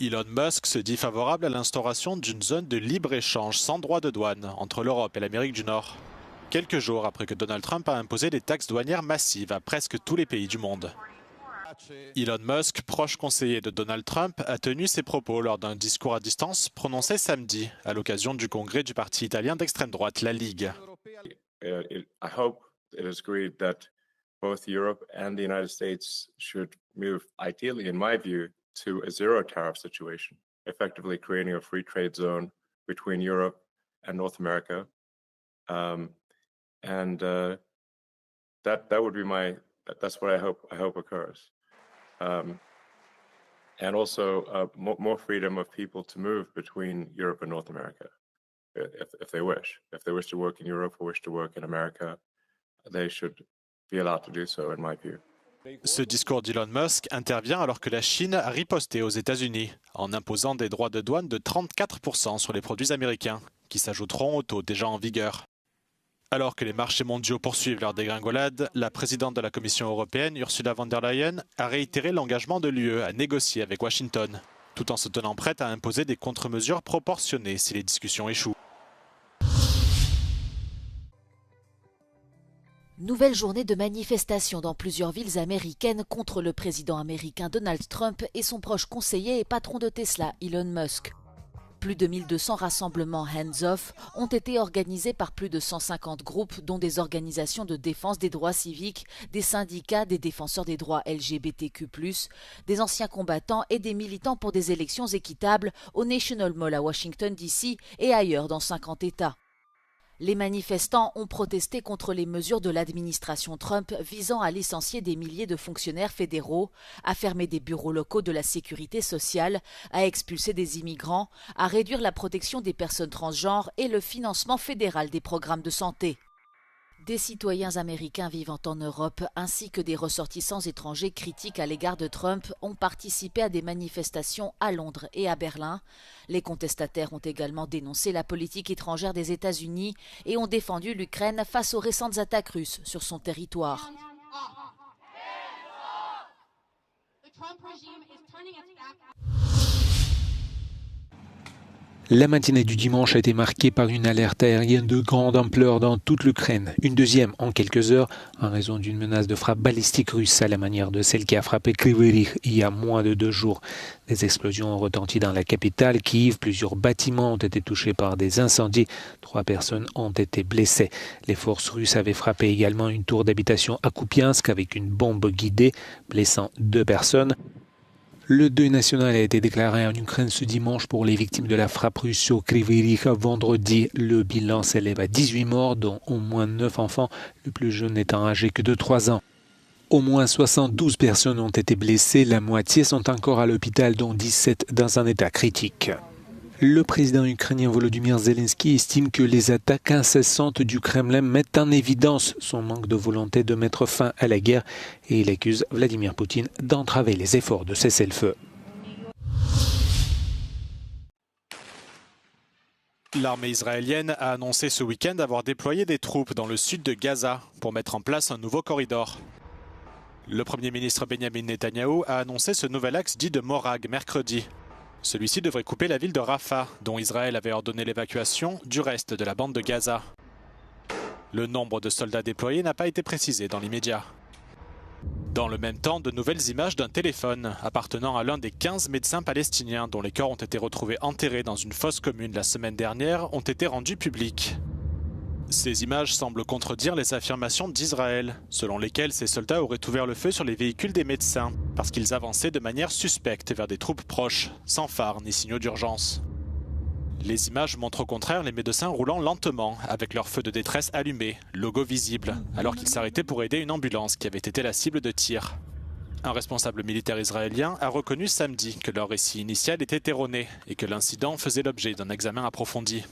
Elon Musk se dit favorable à l'instauration d'une zone de libre-échange sans droit de douane entre l'Europe et l'Amérique du Nord. Quelques jours après que Donald Trump a imposé des taxes douanières massives à presque tous les pays du monde. Elon Musk, proche conseiller de Donald Trump, a tenu ses propos lors d'un discours à distance prononcé samedi à l'occasion du congrès du parti italien d'extrême droite, la Ligue. I hope it is agreed that both Europe and the United States should move, ideally, in my view, to a zero tariff situation, effectively creating a free trade zone between Europe and North America. That would be that's what I hope occurs. And also more freedom of people to move between Europe and North America, if they wish. If they wish to work in Europe or wish to work in America, they should be allowed to do so, in my view. Ce discours d'Elon Musk intervient alors que la Chine a riposté aux États-Unis en imposant des droits de douane de 34% sur les produits américains, qui s'ajouteront aux taux déjà en vigueur. Alors que les marchés mondiaux poursuivent leur dégringolade, la présidente de la Commission européenne, Ursula von der Leyen, a réitéré l'engagement de l'UE à négocier avec Washington, tout en se tenant prête à imposer des contre-mesures proportionnées si les discussions échouent. Nouvelle journée de manifestation dans plusieurs villes américaines contre le président américain Donald Trump et son proche conseiller et patron de Tesla, Elon Musk. Plus de 1200 rassemblements hands-off ont été organisés par plus de 150 groupes, dont des organisations de défense des droits civiques, des syndicats, des défenseurs des droits LGBTQ+, des anciens combattants et des militants pour des élections équitables au National Mall à Washington DC et ailleurs dans 50 États. Les manifestants ont protesté contre les mesures de l'administration Trump visant à licencier des milliers de fonctionnaires fédéraux, à fermer des bureaux locaux de la sécurité sociale, à expulser des immigrants, à réduire la protection des personnes transgenres et le financement fédéral des programmes de santé. Des citoyens américains vivant en Europe ainsi que des ressortissants étrangers critiques à l'égard de Trump ont participé à des manifestations à Londres et à Berlin. Les contestataires ont également dénoncé la politique étrangère des États-Unis et ont défendu l'Ukraine face aux récentes attaques russes sur son territoire. La matinée du dimanche a été marquée par une alerte aérienne de grande ampleur dans toute l'Ukraine. Une deuxième en quelques heures en raison d'une menace de frappe balistique russe à la manière de celle qui a frappé Kryvyi Rih il y a moins de 2 jours. Des explosions ont retenti dans la capitale, Kiev. Plusieurs bâtiments ont été touchés par des incendies. 3 personnes ont été blessées. Les forces russes avaient frappé également une tour d'habitation à Kupiansk avec une bombe guidée, blessant 2 personnes. Le deuil national a été déclaré en Ukraine ce dimanche pour les victimes de la frappe russe sur Kryvyi Rih vendredi. Le bilan s'élève à 18 morts, dont au moins 9 enfants, le plus jeune n'étant âgé que de 3 ans. Au moins 72 personnes ont été blessées, la moitié sont encore à l'hôpital, dont 17 dans un état critique. Le président ukrainien Volodymyr Zelensky estime que les attaques incessantes du Kremlin mettent en évidence son manque de volonté de mettre fin à la guerre et il accuse Vladimir Poutine d'entraver les efforts de cessez-le-feu. L'armée israélienne a annoncé ce week-end avoir déployé des troupes dans le sud de Gaza pour mettre en place un nouveau corridor. Le Premier ministre Benjamin Netanyahou a annoncé ce nouvel axe dit de Morag mercredi. Celui-ci devrait couper la ville de Rafah, dont Israël avait ordonné l'évacuation, du reste de la bande de Gaza. Le nombre de soldats déployés n'a pas été précisé dans l'immédiat. Dans le même temps, de nouvelles images d'un téléphone appartenant à l'un des 15 médecins palestiniens dont les corps ont été retrouvés enterrés dans une fosse commune la semaine dernière ont été rendues publiques. Ces images semblent contredire les affirmations d'Israël, selon lesquelles ces soldats auraient ouvert le feu sur les véhicules des médecins, parce qu'ils avançaient de manière suspecte vers des troupes proches, sans phare ni signaux d'urgence. Les images montrent au contraire les médecins roulant lentement, avec leur feu de détresse allumé, logo visible, alors qu'ils s'arrêtaient pour aider une ambulance qui avait été la cible de tir. Un responsable militaire israélien a reconnu samedi que leur récit initial était erroné et que l'incident faisait l'objet d'un examen approfondi.